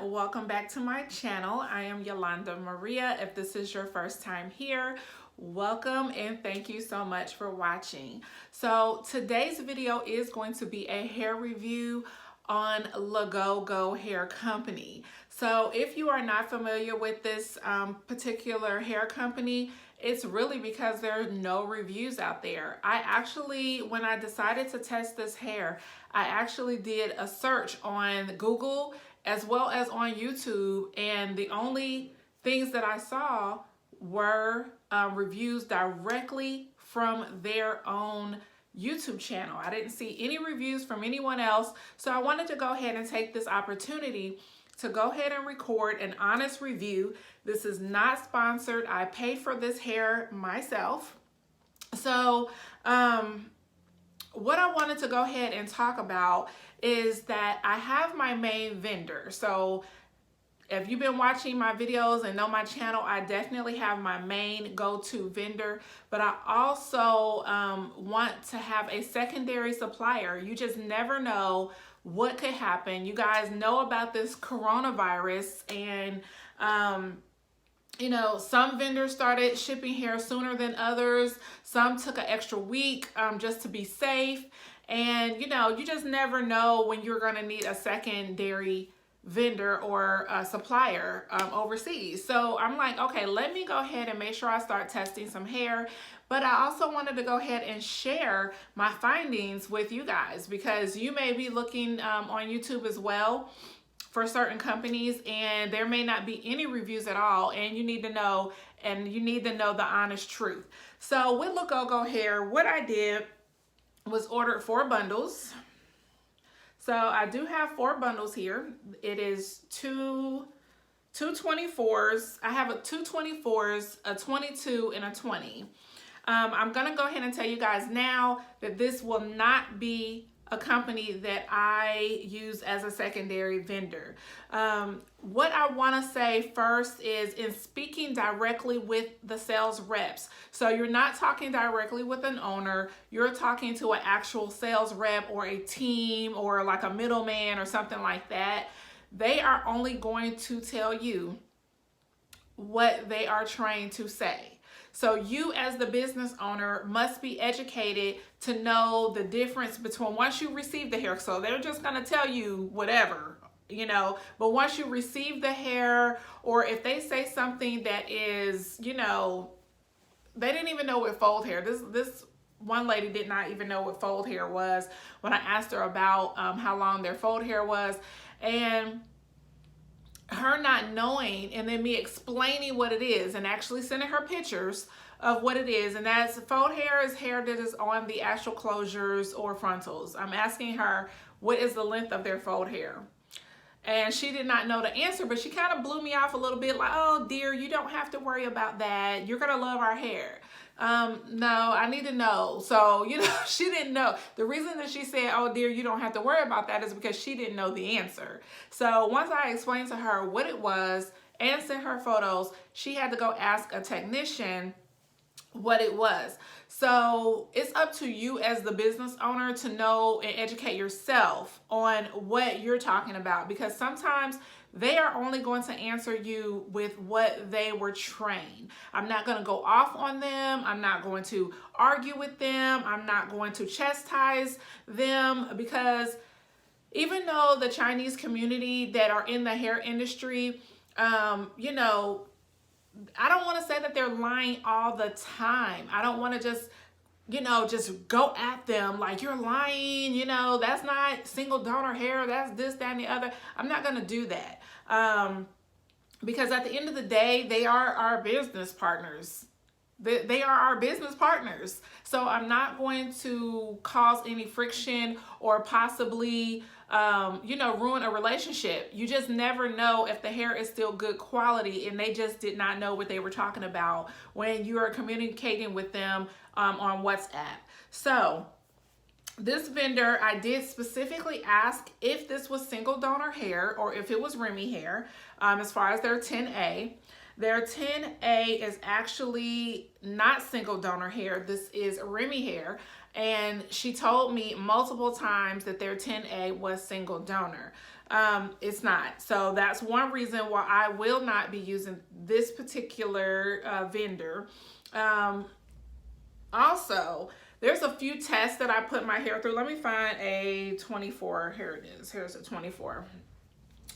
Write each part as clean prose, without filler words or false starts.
welcome back to my channel. I am Yolanda Maria. If this is your first time here, welcome and thank you so much for watching. So today's video is going to be a hair review on Lagogo Hair Company. So if you are not familiar with this particular hair company, it's really because there are no reviews out there. When I decided to test this hair, I actually did a search on Google as well as on YouTube, and the only things that I saw were reviews directly from their own YouTube channel. I didn't see any reviews from anyone else, so I wanted to go ahead and take this opportunity to go ahead and record an honest review. This is not sponsored. I paid for this hair myself. So what I wanted to go ahead and talk about is that I have my main vendor. So if you've been watching my videos and know my channel, I definitely have my main go-to vendor, but I also want to have a secondary supplier. You just never know what could happen. You guys know about this coronavirus, and you know, some vendors started shipping hair sooner than others. Some took an extra week just to be safe. And you know, you just never know when you're gonna need a secondary vendor or a supplier overseas. So I'm like, okay, let me go ahead and make sure I start testing some hair. But I also wanted to go ahead and share my findings with you guys, because you may be looking on YouTube as well for certain companies, and there may not be any reviews at all, and you need to know the honest truth. So with Lagogo hair, what I did was ordered 4 bundles. So I do have 4 bundles here. It is two 24s. I have a 2 24s, a 22, and a 20. I'm gonna go ahead and tell you guys now that this will not be a company that I use as a secondary vendor. What I want to say first is, in speaking directly with the sales reps. So you're not talking directly with an owner, you're talking to an actual sales rep or a team or like a middleman or something like that. They are only going to tell you what they are trained to say. So you as the business owner must be educated to know the difference between, once you receive the hair, so they're just going to tell you whatever, you know, but once you receive the hair, or if they say something that is, you know, they didn't even know what fold hair, this one lady did not even know what fold hair was when I asked her about how long their fold hair was, and her not knowing, and then me explaining what it is and actually sending her pictures of what it is. And that's, fold hair is hair that is on the actual closures or frontals. I'm asking her, what is the length of their fold hair? And she did not know the answer, but she kind of blew me off a little bit, like, oh dear, you don't have to worry about that. You're gonna love our hair. No, I need to know. So, you know, she didn't know. The reason that she said, oh dear, you don't have to worry about that, is because she didn't know the answer. So once I explained to her what it was and sent her photos, she had to go ask a technician what it was. So it's up to you as the business owner to know and educate yourself on what you're talking about, because sometimes they are only going to answer you with what they were trained. I'm not going to go off on them. I'm not going to argue with them. I'm not going to chastise them, because even though the Chinese community that are in the hair industry, you know, I don't want to say that they're lying all the time. I don't want to just, you know, just go at them like, you're lying, you know, that's not single donor hair, that's this, that, and the other. I'm not going to do that. Because at the end of the day, they are our business partners. They are our business partners. So I'm not going to cause any friction or possibly, you know, ruin a relationship. You just never know if the hair is still good quality and they just did not know what they were talking about when you are communicating with them on WhatsApp. So this vendor, I did specifically ask if this was single donor hair or if it was Remy hair, as far as their 10A. Their 10A is actually not single donor hair. This is Remy hair. And she told me multiple times that their 10A was single donor. It's not. So that's one reason why I will not be using this particular vendor. Also, there's a few tests that I put my hair through. Let me find a 24. Here it is. Here's a 24.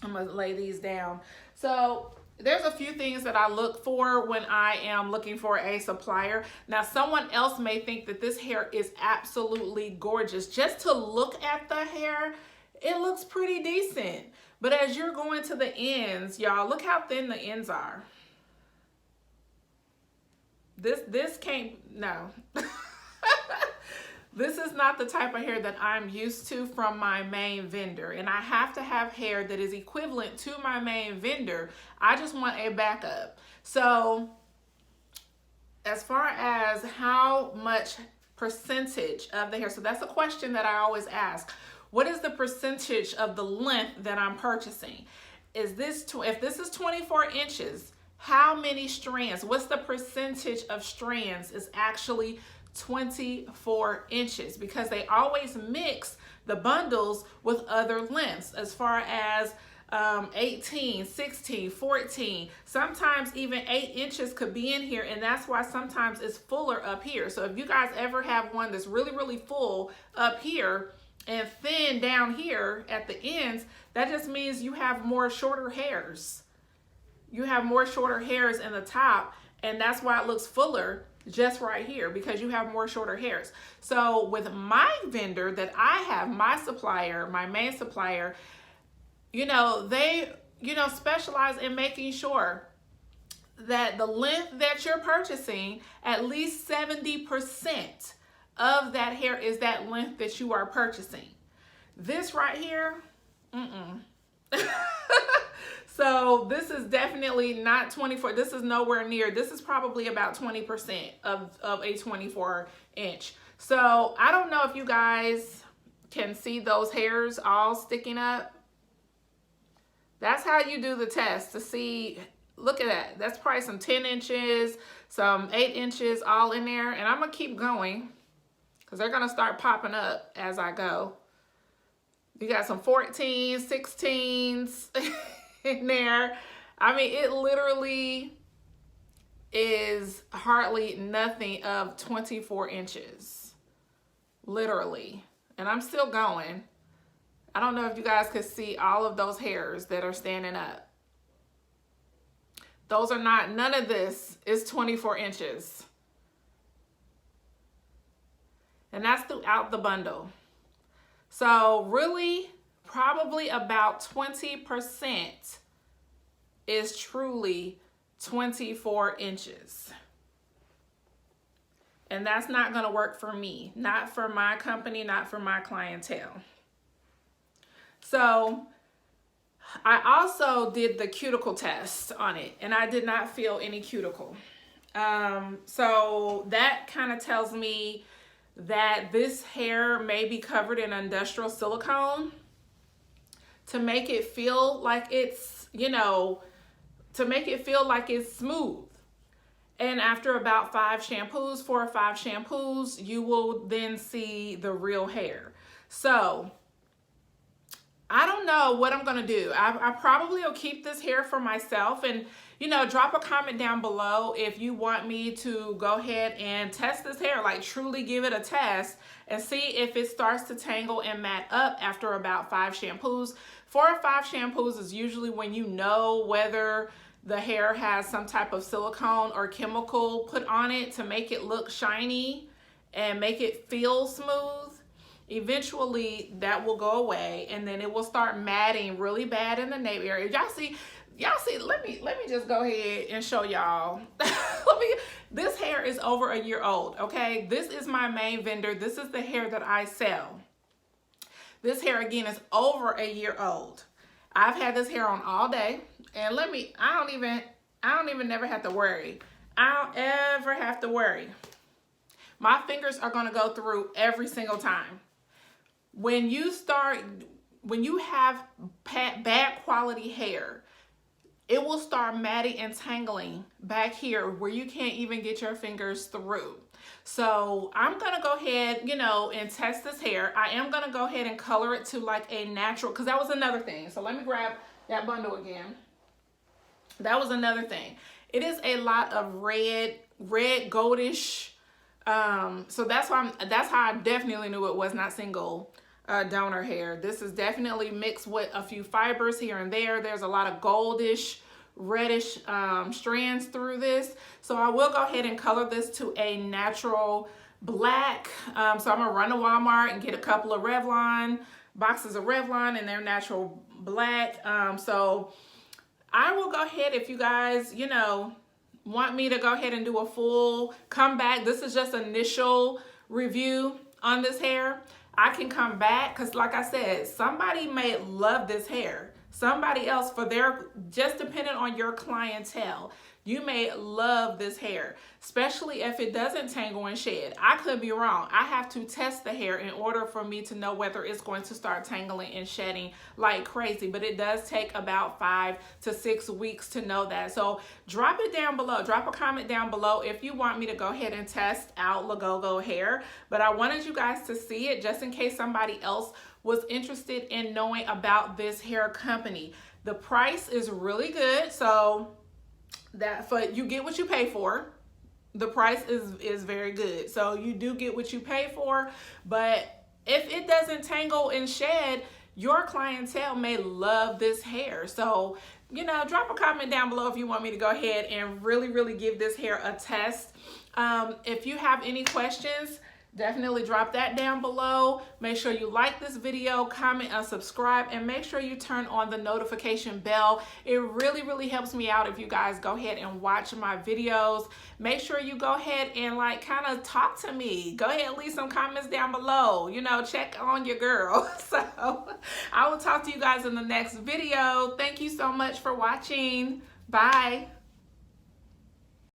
I'm going to lay these down. So there's a few things that I look for when I am looking for a supplier. Now, someone else may think that this hair is absolutely gorgeous. Just to look at the hair, it looks pretty decent. But as you're going to the ends, y'all, look how thin the ends are. This can't, no. This is not the type of hair that I'm used to from my main vendor. And I have to have hair that is equivalent to my main vendor. I just want a backup. So as far as how much percentage of the hair, so that's a question that I always ask. What is the percentage of the length that I'm purchasing? If this is 24 inches, how many strands? What's the percentage of strands is actually 24 inches? Because they always mix the bundles with other lengths as far as 18, 16, 14, sometimes even 8 inches could be in here, and that's why sometimes it's fuller up here. So if you guys ever have one that's really full up here and thin down here at the ends, that just means you have more shorter hairs. You have more shorter hairs in the top, and that's why it looks fuller just right here, because you have more shorter hairs. So with my vendor that I have, my supplier, my main supplier, they, specialize in making sure that the length that you're purchasing, at least 70% of that hair is that length that you are purchasing. This right here, So this is definitely not 24. This is nowhere near. This is probably about 20% of a 24 inch. So I don't know if you guys can see those hairs all sticking up. That's how you do the test to see. Look at that. That's probably some 10 inches, some 8 inches all in there. And I'm going to keep going because they're going to start popping up as I go. You got some 14s, 16s in there. I mean, it literally is hardly nothing of 24 inches. Literally. And I'm still going. I don't know if you guys could see all of those hairs that are standing up. Those are not, none of this is 24 inches. And that's throughout the bundle. So really, probably about 20% is truly 24 inches. And that's not going to work for me, not for my company, not for my clientele. So I also did the cuticle test on it, and I did not feel any cuticle. So that kind of tells me that this hair may be covered in industrial silicone to make it feel like it's, to make it feel like it's smooth. And after about 4 or 5 shampoos, you will then see the real hair. So I don't know what I'm going to do. I probably will keep this hair for myself, and, drop a comment down below if you want me to go ahead and test this hair, like truly give it a test and see if it starts to tangle and mat up after about 5 shampoos. 4 or 5 shampoos is usually when you know whether the hair has some type of silicone or chemical put on it to make it look shiny and make it feel smooth. Eventually that will go away, and then it will start matting really bad in the nape area. Y'all see, let me just go ahead and show y'all. This hair is over a year old, okay? This is my main vendor. This is the hair that I sell. This hair, again, is over a year old. I've had this hair on all day, and I don't even never have to worry. I don't ever have to worry. My fingers are gonna go through every single time. When you have bad quality hair, it will start matting and tangling back here where you can't even get your fingers through. So I'm gonna go ahead, you know, and test this hair. I am gonna go ahead and color it to like a natural, because that was another thing. So let me grab that bundle again. That was another thing. It is a lot of red goldish. So that's how I definitely knew it was not single donor hair. This is definitely mixed with a few fibers here and there. There's a lot of goldish, reddish strands through this. So I will go ahead and color this to a natural black. So I'm gonna run to Walmart and get a couple of Revlon boxes of Revlon in their natural black. So I will go ahead, if you guys, you know, want me to go ahead and do a full comeback. This is just initial review on this hair. I can come back because, like I said, somebody may love this hair. Somebody else, for their, just depending on your clientele, you may love this hair, especially if it doesn't tangle and shed. I could be wrong. I have to test the hair in order for me to know whether it's going to start tangling and shedding like crazy, but it does take about 5 to 6 weeks to know that. So drop it down below. Drop a comment down below if you want me to go ahead and test out Lagogo hair. But I wanted you guys to see it just in case somebody else was interested in knowing about this hair company. The price is really good, so that for you get what you pay for. The price is very good, so you do get what you pay for. But if it doesn't tangle and shed, your clientele may love this hair. So, you know, drop a comment down below if you want me to go ahead and really give this hair a test. If you have any questions, definitely drop that down below. Make sure you like this video, comment, and subscribe, and make sure you turn on the notification bell. It really helps me out if you guys go ahead and watch my videos. Make sure you go ahead and like kind of talk to me. Go ahead and leave some comments down below. You know, check on your girl. So I will talk to you guys in the next video. Thank you so much for watching. Bye.